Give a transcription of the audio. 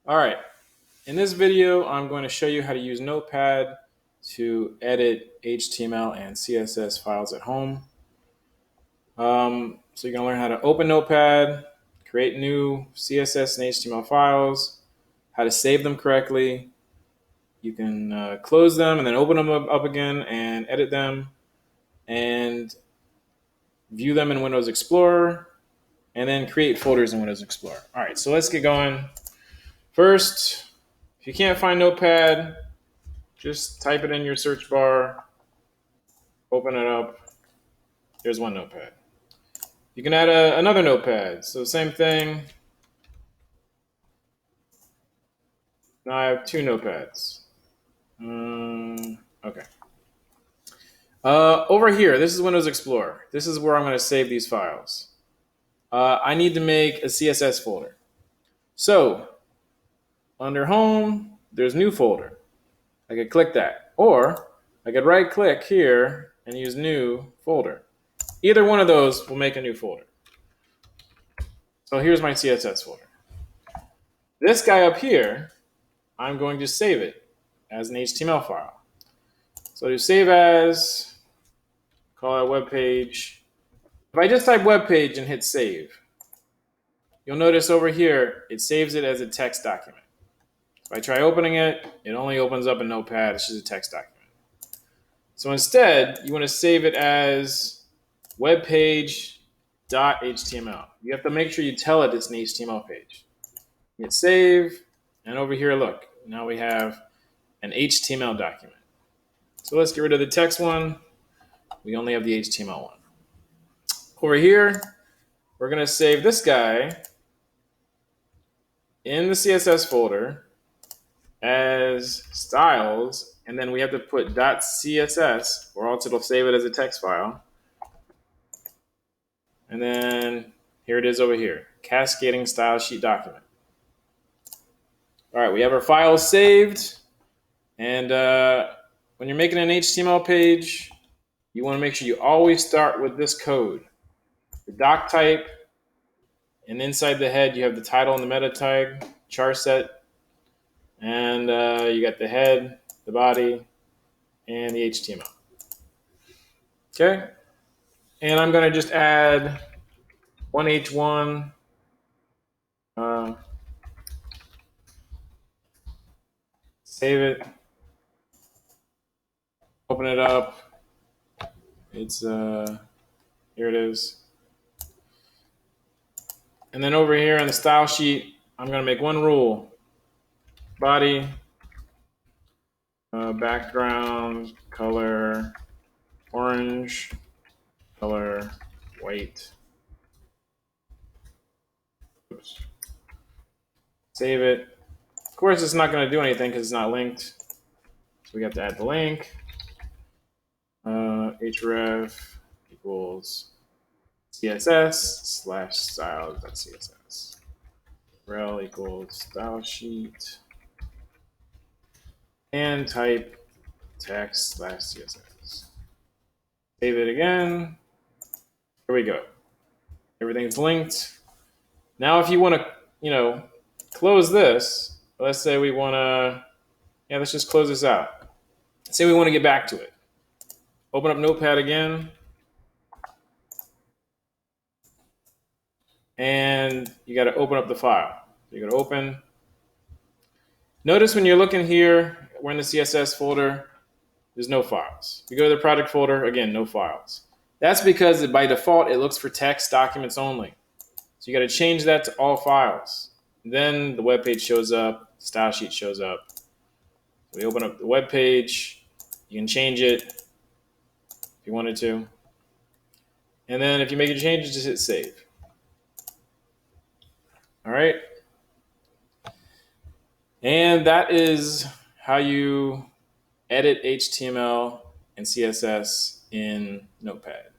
All right, in this video, I'm going to show you how to use Notepad to edit HTML and CSS files at home. So you're going to learn how to open Notepad, create new CSS and HTML files, how to save them correctly. You can close them and then open them up again and edit them and view them in Windows Explorer and then create folders in Windows Explorer. All right, so let's get going. First, if you can't find Notepad, just type it in your search bar, open it up. There's one notepad. You can add another notepad. So same thing. Now I have two notepads. Okay. Over here, this is Windows Explorer. This is where I'm going to save these files. I need to make a CSS folder. So under Home, there's New Folder. I could click that. Or I could right click here and use New Folder. Either one of those will make a new folder. So here's my CSS folder. This guy up here, I'm going to save it as an HTML file. So to save as, call it web page. If I just type web page and hit save, you'll notice over here, it saves it as a text document. If I try opening it, it only opens up a notepad. It's just a text document. So instead, you want to save it as webpage.html. You have to make sure you tell it it's an HTML page. Hit save, and over here, look, now we have an HTML document. So let's get rid of the text one. We only have the HTML one. Over here, we're going to save this guy in the CSS folder as styles, and then we have to put .css, or else it'll save it as a text file. And then here it is over here, cascading style sheet document. All right, we have our files saved. And when you're making an HTML page, you want to make sure you always start with this code. The doc type, and inside the head, you have the title and the meta tag, char set, and you got the head, the body, and the HTML. Okay, and I'm going to just add one H1. Save it. Open it up. It's here it is. And then over here on the style sheet, I'm going to make one rule. Body, background, color, orange, color, white. Oops. Save it. Of course, it's not going to do anything because it's not linked. So we have to add the link. href equals css/styles.css. rel equals style sheet. And type text/css. Save it again. Here we go. Everything's linked. Now, if you want to, close this, let's say we want to, let's just close this out. Say we want to get back to it. Open up Notepad again. And you got to open up the file. You're going to open. Notice when you're looking here, we're in the CSS folder, there's no files. If you go to the project folder, again, no files. That's because by default, it looks for text documents only. So you got to change that to all files. Then the web page shows up, the style sheet shows up. So we open up the web page. You can change it if you wanted to. And then if you make any changes, just hit save. All right. And that is how you edit HTML and CSS in Notepad.